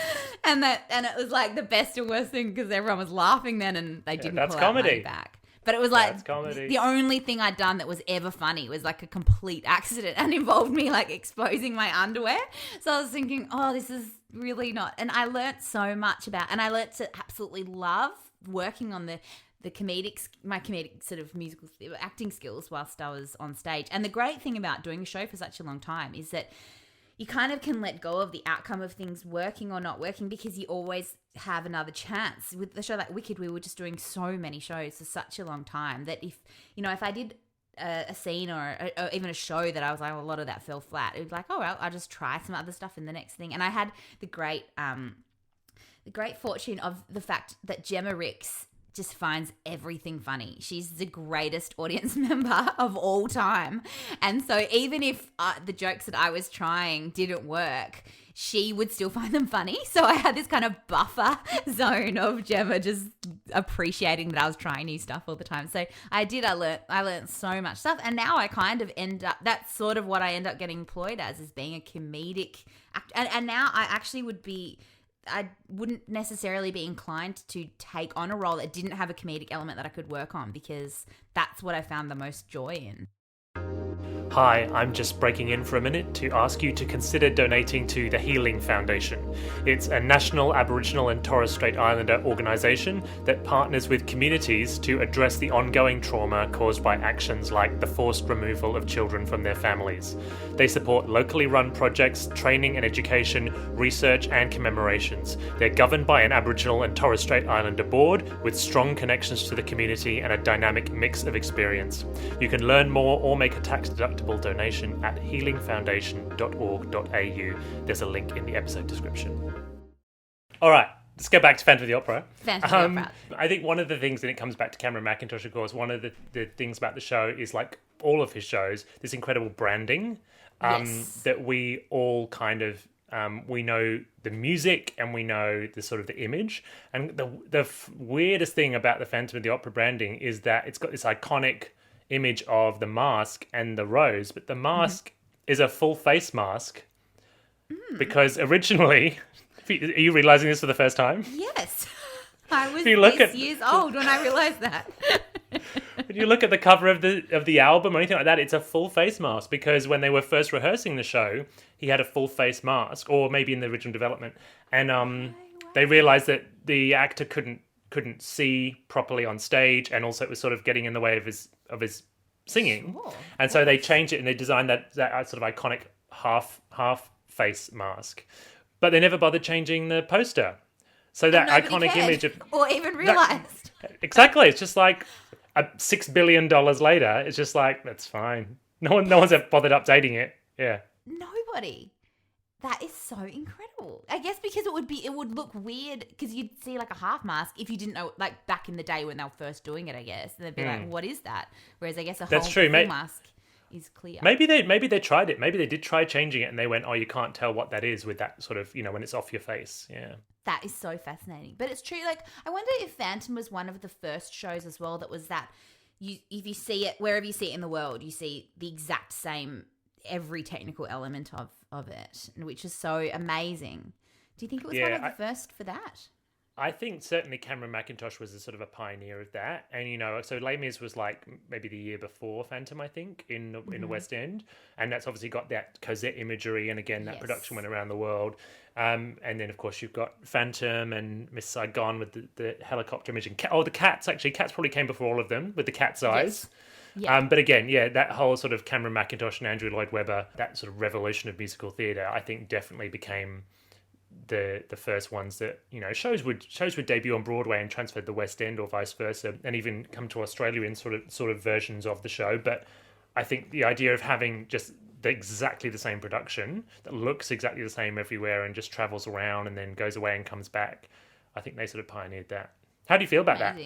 And it was like the best and worst thing because everyone was laughing then, and they didn't call out Money Back. But it was like the only thing I'd done that was ever funny was like a complete accident and involved me like exposing my underwear. So I was thinking, oh, this is really not. And I learnt so much and I learnt to absolutely love working on my comedic sort of musical acting skills whilst I was on stage. And the great thing about doing a show for such a long time is that you kind of can let go of the outcome of things working or not working, because you always have another chance. With the show like Wicked, we were just doing so many shows for such a long time that if I did a scene or even a show that I was like, oh, a lot of that fell flat, it would be like, oh, well, I'll just try some other stuff in the next thing. And I had the great fortune of the fact that Gemma Ricks just finds everything funny. She's the greatest audience member of all time. And so even if the jokes that I was trying didn't work, she would still find them funny. So I had this kind of buffer zone of Gemma just appreciating that I was trying new stuff all the time. So I learned so much stuff. And now I kind of that's sort of what I end up getting employed as, is being a comedic actor. And now I wouldn't necessarily be inclined to take on a role that didn't have a comedic element that I could work on, because that's what I found the most joy in. Hi, I'm just breaking in for a minute to ask you to consider donating to the Healing Foundation. It's a national Aboriginal and Torres Strait Islander organisation that partners with communities to address the ongoing trauma caused by actions like the forced removal of children from their families. They support locally run projects, training and education, research and commemorations. They're governed by an Aboriginal and Torres Strait Islander board with strong connections to the community and a dynamic mix of experience. You can learn more or make a tax-deductible donation at healingfoundation.org.au. There's a link in the episode description. All right, let's go back to Phantom of the Opera. I think one of the things, and it comes back to Cameron McIntosh, of course, one of the things about the show is, like all of his shows, this incredible branding that we all kind of, we know the music and we know the sort of the image. And the weirdest thing about the Phantom of the Opera branding is that it's got this iconic image of the mask and the rose, but the mask is a full face mask because originally, are you realizing this for the first time? Yes. I was years old when I realized that. When you look at the cover of the album or anything like that, it's a full face mask, because when they were first rehearsing the show, he had a full face mask, or maybe in the original development, and they realized that the actor couldn't see properly on stage, and also it was sort of getting in the way of his singing. Sure. And so they changed it and they designed that sort of iconic half face mask. But they never bothered changing the poster. So that iconic image of, or even realized. Exactly. It's just like $6 billion later, it's just like, that's fine. No one's ever bothered updating it. Yeah. Nobody. That is so incredible. I guess because it would look weird, because you'd see like a half mask if you didn't know, like back in the day when they were first doing it, I guess. And they'd be like, what is that? Whereas I guess a whole full mask. is clear. Maybe they tried it. Maybe they did try changing it, and they went, "Oh, you can't tell what that is with that sort of, when it's off your face." Yeah. That is so fascinating. But it's true. Like, I wonder if Phantom was one of the first shows as well that was that if you see it, wherever you see it in the world, you see the exact same, every technical element of it, which is so amazing. Do you think it was one of the first for that? I think certainly Cameron Mackintosh was a sort of a pioneer of that. And, so Les Mis was like maybe the year before Phantom, I think, in the West End. And that's obviously got that Cosette imagery. And again, that production went around the world. And then, of course, you've got Phantom and Miss Saigon with the helicopter image. And the cats, actually. Cats probably came before all of them with the cat's eyes. Yes. Yeah. But again, that whole sort of Cameron Mackintosh and Andrew Lloyd Webber, that sort of revolution of musical theatre, I think definitely became the first ones that shows would debut on Broadway and transfer to the West End or vice versa, and even come to Australia in sort of versions of the show. But I think the idea of having just exactly the same production that looks exactly the same everywhere and just travels around and then goes away and comes back, I think they sort of pioneered that. How do you feel about that?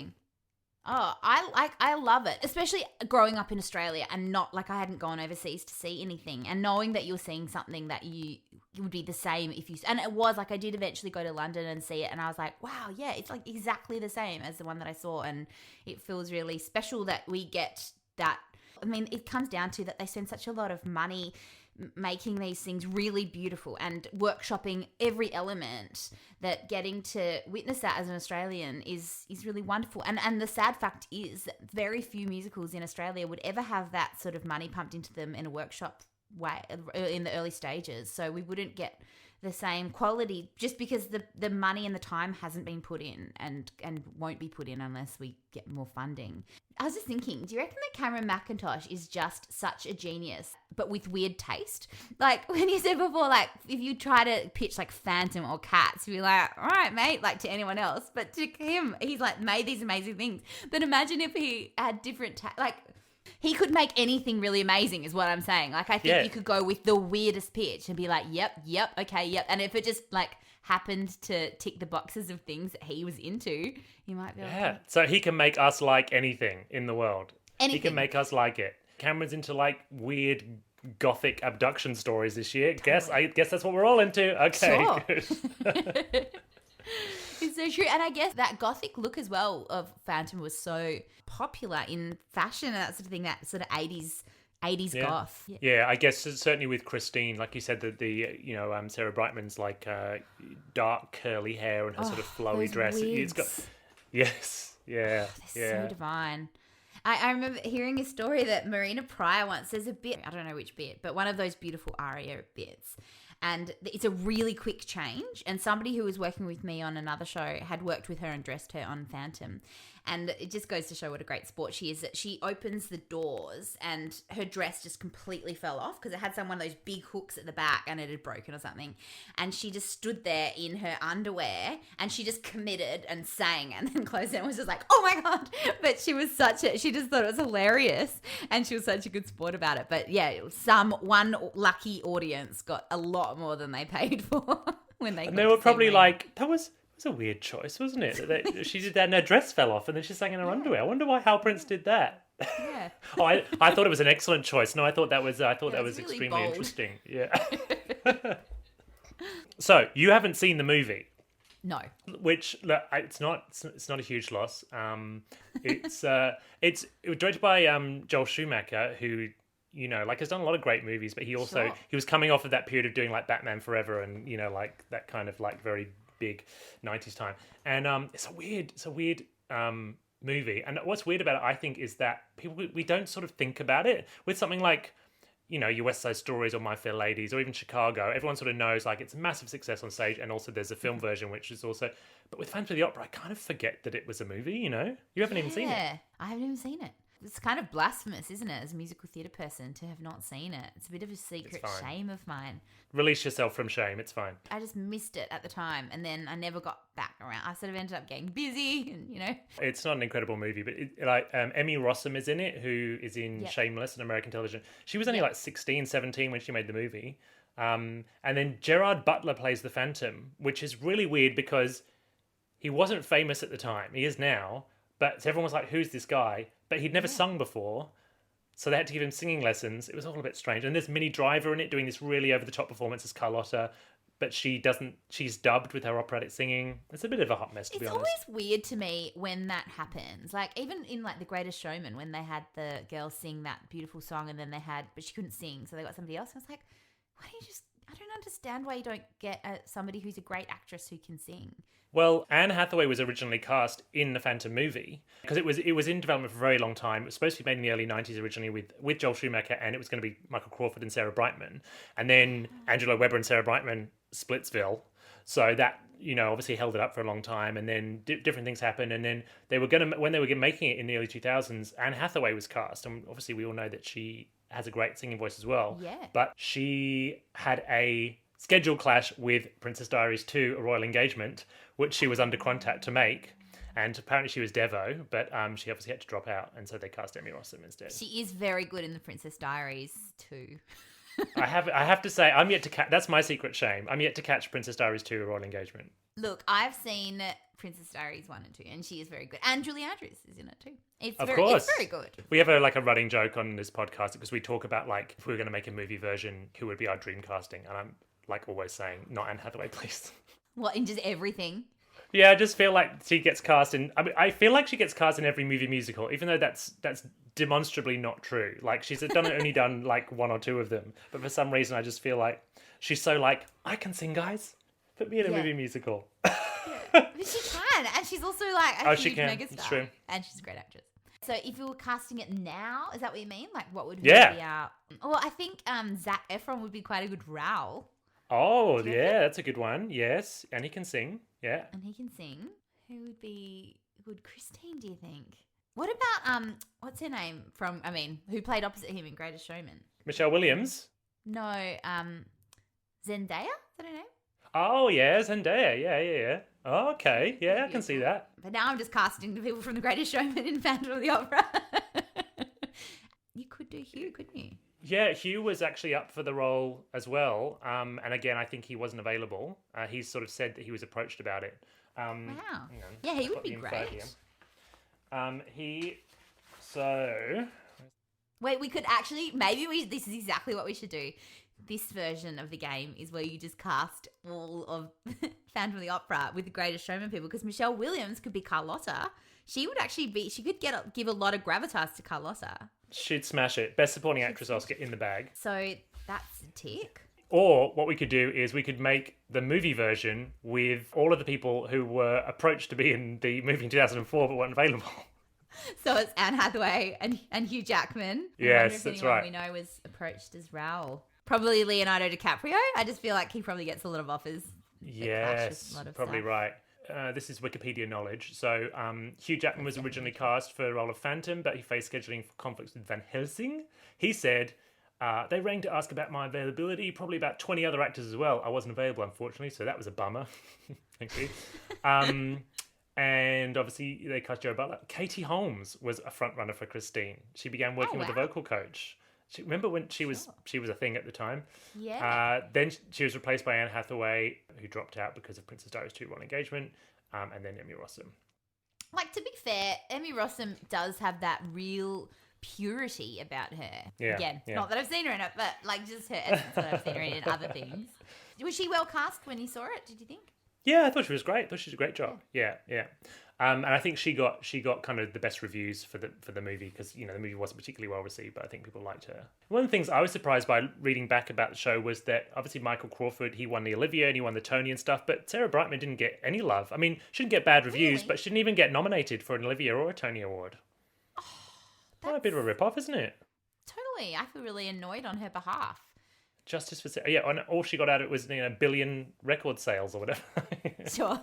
Oh, I love it, especially growing up in Australia and not like I hadn't gone overseas to see anything, and knowing that you're seeing something that you would be the same if you, and it was like I did eventually go to London and see it, and I was like, wow, yeah, it's like exactly the same as the one that I saw, and it feels really special that we get that. I mean, it comes down to that they spend such a lot of money making these things really beautiful and workshopping every element, that getting to witness that as an Australian is really wonderful. And the sad fact is that very few musicals in Australia would ever have that sort of money pumped into them in a workshop way in the early stages. So we wouldn't get the same quality just because the money and the time hasn't been put in and won't be put in unless we get more funding. I was just thinking, do you reckon that Cameron Mackintosh is just such a genius, but with weird taste? Like when you said before, like if you try to pitch like Phantom or Cats, you'd be like, all right, mate, like to anyone else. But to him, he's like made these amazing things. But imagine if he had different, he could make anything really amazing is what I'm saying. Like, I think you could go with the weirdest pitch and be like, yep, okay, yep. And if it just, like, happened to tick the boxes of things that he was into, you might be like... Yeah, so he can make us like anything in the world. Anything. He can make us like it. Cameron's into, like, weird gothic abduction stories this year. I guess that's what we're all into. Okay, sure. Good. It's so true. And I guess that gothic look as well of Phantom was so popular in fashion and that sort of thing, that sort of 80s goth. Yeah, I guess certainly with Christine, like you said, the Sarah Brightman's like dark curly hair and her sort of flowy dress. Wigs. It's got They're so divine. I remember hearing a story that Marina Pryor once says a bit, I don't know which bit, but one of those beautiful aria bits. And it's a really quick change. And somebody who was working with me on another show had worked with her and dressed her on Phantom. And it just goes to show what a great sport she is, that she opens the doors and her dress just completely fell off because it had one of those big hooks at the back and it had broken or something. And she just stood there in her underwear and she just committed and sang and then closed it and was just like, oh my God. But she was she just thought it was hilarious and she was such a good sport about it. But yeah, one lucky audience got a lot more than they paid for when they. And they were probably like, that was a weird choice, wasn't it? She did that and her dress fell off and then she sang in her underwear. I wonder why Hal Prince did that. Yeah. I thought it was an excellent choice. No, I thought that was really extremely bold. interesting. Yeah. So you haven't seen the movie. No. Which look, it's not a huge loss. It's directed by Joel Schumacher, who has done a lot of great movies, but he was coming off of that period of doing like Batman Forever and like that kind of like very big 90s time. And it's a weird movie. And what's weird about it, I think, is that we don't sort of think about it with something like your West Side Stories or My Fair Ladies or even Chicago. Everyone sort of knows like it's a massive success on stage, and also there's a film version which is also. But with Phantom of the Opera, I kind of forget that it was a movie. You haven't even seen it. Yeah, I haven't even seen it. It's kind of blasphemous, isn't it, as a musical theatre person, to have not seen it. It's a bit of a secret shame of mine. Release yourself from shame. It's fine. I just missed it at the time, and then I never got back around. I sort of ended up getting busy, and It's not an incredible movie, but Emmy Rossum is in it, who is in Shameless and American Television. She was only like 16, 17 when she made the movie. And then Gerard Butler plays the Phantom, which is really weird because he wasn't famous at the time. He is now. But everyone was like, who's this guy? But he'd never sung before. So they had to give him singing lessons. It was all a bit strange. And there's Minnie Driver in it doing this really over-the-top performance as Carlotta, but she's dubbed with her operatic singing. It's a bit of a hot mess, to be honest. It's always weird to me when that happens. Like, even in, like, The Greatest Showman, when they had the girl sing that beautiful song and then but she couldn't sing, so they got somebody else. I was like, why don't you just... I don't understand why you don't get somebody who's a great actress who can sing. Well, Anne Hathaway was originally cast in the Phantom movie because it was in development for a very long time. It was supposed to be made in the early 90s originally with Joel Schumacher, and it was going to be Michael Crawford and Sarah Brightman. And then Angela Weber and Sarah Brightman Splitsville. So that, obviously held it up for a long time, and then different things happened. And then when they were making it in the early 2000s, Anne Hathaway was cast. And obviously we all know that she has a great singing voice as well. Yeah. But she had a schedule clash with Princess Diaries 2, A Royal Engagement, which she was under contract to make. And apparently she was Devo, but she obviously had to drop out. And so they cast Emmy Rossum instead. She is very good in the Princess Diaries too. I have to say, I'm yet to catch... That's my secret shame. I'm yet to catch Princess Diaries 2, A Royal Engagement. Look, I've seen Princess Diaries 1 and 2, and she is very good. And Julie Andrews is in it too. It's very good. We have a running joke on this podcast because we talk about, like, if we were going to make a movie version, who would be our dream casting? And I'm, like, always saying, not Anne Hathaway, please. What, in just everything? Yeah, I just feel like she gets cast in... I feel like she gets cast in every movie musical, even though that's demonstrably not true. Like, she's only done, like, one or two of them. But for some reason, I just feel like she's so, like, I can sing, guys. Put me in a movie musical. But she can. And she's also, like, a huge megastar. It's true. And she's a great actress. So if you were casting it now, is that what you mean? Like, what would be our... Well, I think Zac Efron would be quite a good Raoul. Oh, yeah, that's a good one. Yes. And he can sing. Yeah. And he can sing. Who would be good Christine, do you think? What about, what's her name who played opposite him in Greatest Showman? Michelle Williams? No, Zendaya? Is that her name? Oh, yeah, Zendaya. Yeah. Oh, okay. Yeah, I can see that. But now I'm just casting the people from The Greatest Showman in Phantom of the Opera. You could do Hugh, couldn't you? Yeah, Hugh was actually up for the role as well. And again, I think he wasn't available. He sort of said that he was approached about it. Wow. Yeah, he would be great. Wait, we could actually, this is exactly what we should do. This version of the game is where you just cast all of Phantom of the Opera with The Greatest Showman people, because Michelle Williams could be Carlotta. She could give a lot of gravitas to Carlotta. She'd smash it. Best Supporting Actress Oscar in the bag. So that's a tick. Or what we could do is we could make the movie version with all of the people who were approached to be in the movie in 2004 but weren't available. So it's Anne Hathaway and Hugh Jackman. Yes, that's right. We know was approached as Raoul. Probably Leonardo DiCaprio. I just feel like he probably gets a lot of offers. Yes, probably stuff. Right. This is Wikipedia knowledge. So Hugh Jackman was originally cast for the role of Phantom, but he faced scheduling conflicts with Van Helsing. He said, they rang to ask about my availability, probably about 20 other actors as well. I wasn't available, unfortunately, so that was a bummer. Thank you. And obviously they cast Joe Butler. Katie Holmes was a front runner for Christine. She began working with a vocal coach. Remember when she was a thing at the time? Yeah. Then she was replaced by Anne Hathaway, who dropped out because of Princess Diaries 2 Royal Engagement, and then Emmy Rossum. Like, to be fair, Emmy Rossum does have that real purity about her. Yeah. Again, not that I've seen her in it, but like just her essence that I've seen her in other things. Was she well cast when you saw it, did you think? Yeah, I thought she was great. I thought she did a great job. Yeah. And I think she got kind of the best reviews for the movie because, the movie wasn't particularly well received, but I think people liked her. One of the things I was surprised by reading back about the show was that obviously Michael Crawford, he won the Olivia and he won the Tony and stuff, but Sarah Brightman didn't get any love. I mean, she didn't get bad reviews, but she didn't even get nominated for an Olivia or a Tony Award. Oh, that's a bit of a rip-off, isn't it? Totally. I feel really annoyed on her behalf. Justice for Sarah. Yeah, and all she got out of it was billion record sales or whatever. Sure.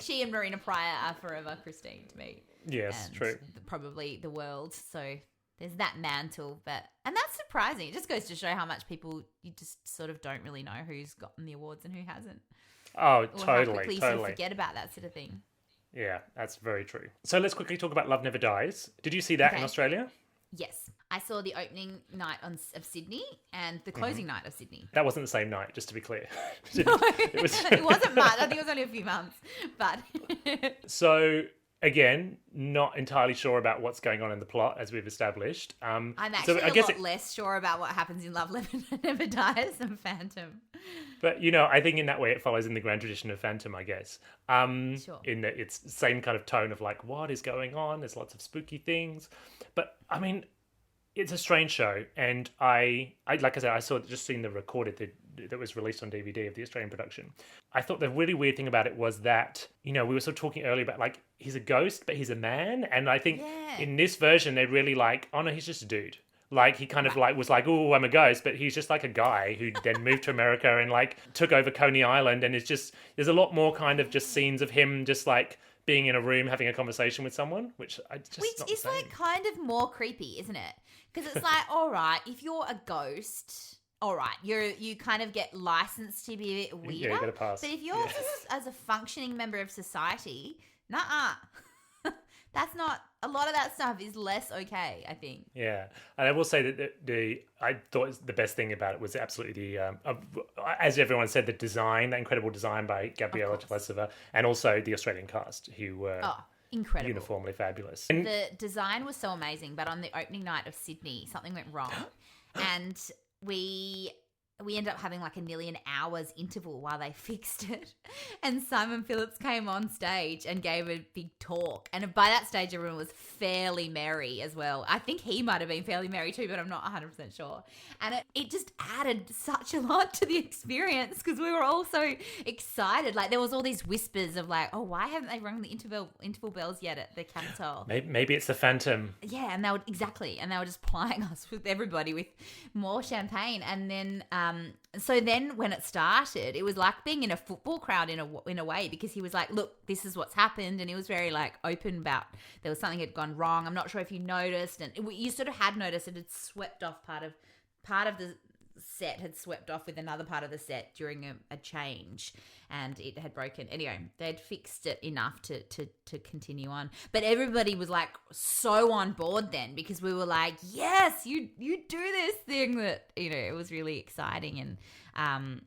She and Marina Pryor are forever Christine to me. Yes, and true. Probably the world. So there's that mantle. And that's surprising. It just goes to show how much people, you just sort of don't really know who's gotten the awards and who hasn't. Oh, or totally. How quickly you sort of forget about that sort of thing. Yeah, that's very true. So let's quickly talk about Love Never Dies. Did you see that in Australia? Yes. I saw the opening night of Sydney and the closing night of Sydney. That wasn't the same night, just to be clear. No, it wasn't much. I think it was only a few months. But So again, not entirely sure about what's going on in the plot, as we've established. I'm actually I guess lot less sure about what happens in Love Never Dies than Phantom. But, you know, I think in that way it follows in the grand tradition of Phantom, I guess. Sure. In that it's the same kind of tone of like, what is going on? There's lots of spooky things. But, I mean, it's a strange show. And I like I said, I just seen the recorded that was released on DVD of the Australian production. I thought the really weird thing about it was that, you know, we were sort of talking earlier about like, he's a ghost, but he's a man. And I think in this version, they're really like, oh no, he's just a dude. Like, he kind of like was like, oh, I'm a ghost, but he's just like a guy who then moved to America and like took over Coney Island. And it's just, there's a lot more kind of just scenes of him just like being in a room having a conversation with someone, which is like kind of more creepy, isn't it? Because it's like, all right, if you're a ghost, all right, you kind of get licensed to be a bit weirder. Yeah, you get a pass. But if you're just as a functioning member of society, that's not, a lot of that stuff is less okay, I think. Yeah. And I will say that I thought the best thing about it was absolutely as everyone said, the design, the incredible design by Gabriella Telesova, and also the Australian cast who were incredible, uniformly fabulous. And the design was so amazing, but on the opening night of Sydney, something went wrong. And we ended up having like nearly an hour's interval while they fixed it. And Simon Phillips came on stage and gave a big talk. And by that stage, everyone was fairly merry as well. I think he might have been fairly merry too, but I'm not 100% sure. And it just added such a lot to the experience because we were all so excited. Like there was all these whispers of like, oh, why haven't they rung the interval bells yet at the Capitol? Maybe it's the Phantom. Yeah, and they were just plying us with everybody with more champagne. And then so then when it started, it was like being in a football crowd in a way, because he was like, look, this is what's happened. And he was very like open about there was something had gone wrong. I'm not sure if you noticed. And you sort of had noticed it had swept off part of the set had swept off with another part of the set during a change, and it had broken. Anyway, they'd fixed it enough to continue on. But everybody was like so on board then, because we were like, yes, you do this thing that, you know, it was really exciting. And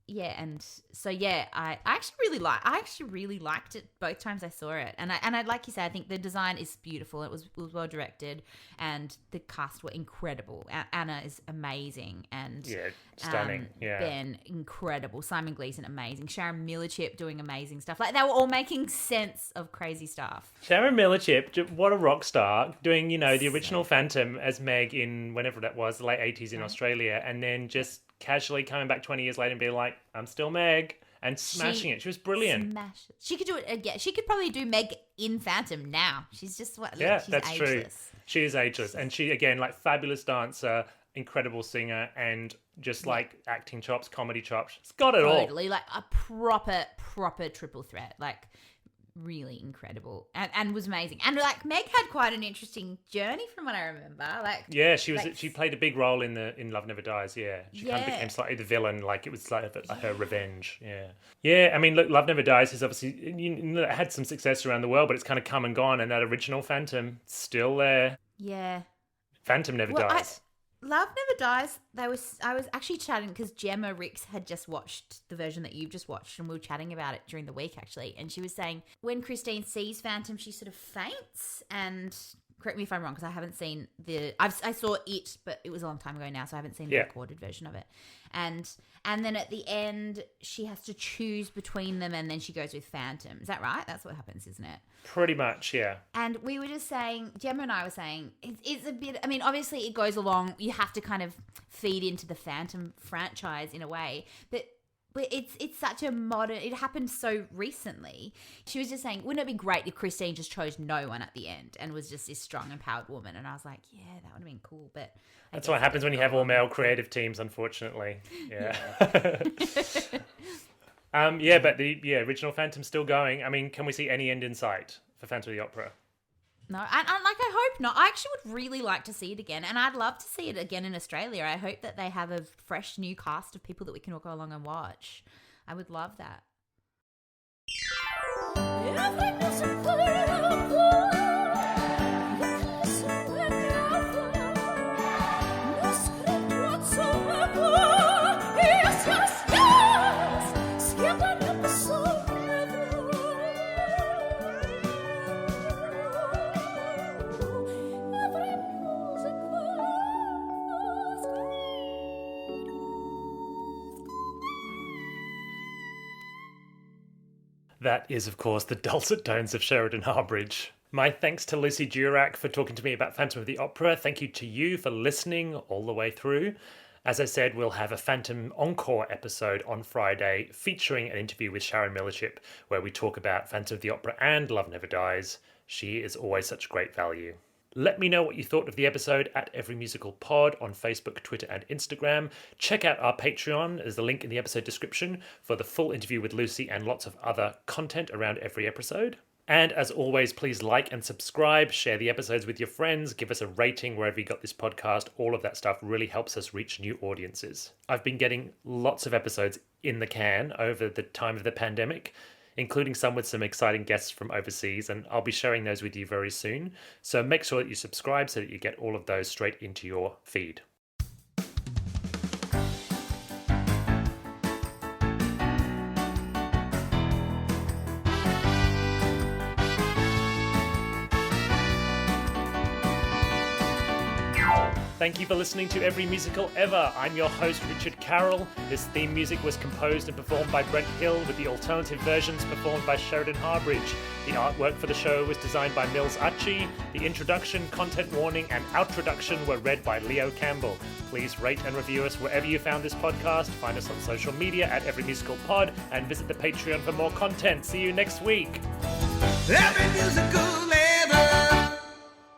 and so I actually really liked it both times I saw it, and I like you said, I think the design is beautiful. It was well directed, and the cast were incredible. Anna is amazing, and stunning. Ben incredible. Simon Gleeson amazing. Sharon Millerchip doing amazing stuff. Like they were all making sense of crazy stuff. Sharon Millerchip, what a rock star, doing, you know, the original Phantom as Meg in whenever that was, the late 80s in Australia, and then just casually coming back 20 years later and being like, I'm still Meg, and smashing it. She was brilliant. She could do it again. She could probably do Meg in Phantom now. She's just she's that's ageless. true. She is ageless, and she again, like, fabulous dancer, incredible singer, and just like acting chops, comedy chops. She's got it all. Totally, like a proper triple threat. Like really incredible, and was amazing. And like Meg had quite an interesting journey from what I remember. Like she played a big role in Love Never Dies. Yeah, she kind of became slightly the villain. Like it was like her revenge. Yeah. I mean, look, Love Never Dies is obviously it had some success around the world, but it's kind of come and gone. And that original Phantom still there. Yeah, Phantom never dies. Love Never Dies. I was actually chatting because Gemma Ricks had just watched the version that you've just watched, and we were chatting about it during the week actually. And she was saying when Christine sees Phantom, she sort of faints. And correct me if I'm wrong, because I haven't seen I saw it, but it was a long time ago now, so I haven't seen the recorded version of it. And then at the end, she has to choose between them, and then she goes with Phantom. Is that right? That's what happens, isn't it? Pretty much, yeah. And we were just saying, Gemma and I were saying, it's a bit, I mean, obviously it goes along, you have to kind of feed into the Phantom franchise in a way, but it's such a modern, it happened so recently. She was just saying, wouldn't it be great if Christine just chose no one at the end and was just this strong, empowered woman? And I was like, yeah, that would have been cool, but... That's what happens when you have all male creative teams, unfortunately. Yeah. But the original Phantom's still going. I mean, can we see any end in sight for Phantom of the Opera? No, and like I hope not. I actually would really like to see it again, and I'd love to see it again in Australia. I hope that they have a fresh new cast of people that we can all go along and watch. I would love that. That is, of course, the dulcet tones of Sheridan Harbridge. My thanks to Lucy Durack for talking to me about Phantom of the Opera. Thank you to you for listening all the way through. As I said, we'll have a Phantom Encore episode on Friday featuring an interview with Sharon Millership where we talk about Phantom of the Opera and Love Never Dies. She is always such great value. Let me know what you thought of the episode at Every Musical Pod on Facebook, Twitter, and Instagram. Check out our Patreon, there's the link in the episode description, for the full interview with Lucy and lots of other content around every episode. And as always, please like and subscribe, share the episodes with your friends, give us a rating wherever you got this podcast. All of that stuff really helps us reach new audiences. I've been getting lots of episodes in the can over the time of the pandemic, including some with some exciting guests from overseas, and I'll be sharing those with you very soon. So make sure that you subscribe so that you get all of those straight into your feed. Thank you for listening to Every Musical Ever. I'm your host, Richard Carroll. This theme music was composed and performed by Brent Hill, with the alternative versions performed by Sheridan Harbridge. The artwork for the show was designed by Mills Achi. The introduction, content warning, and outroduction were read by Leo Campbell. Please rate and review us wherever you found this podcast. Find us on social media at Every Musical Pod, and visit the Patreon for more content. See you next week. Every musical ever.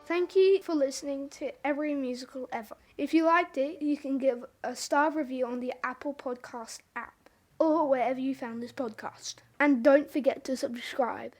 Thank you for listening to Every Musical Ever. If you liked it, you can give a star review on the Apple Podcast app or wherever you found this podcast. And don't forget to subscribe.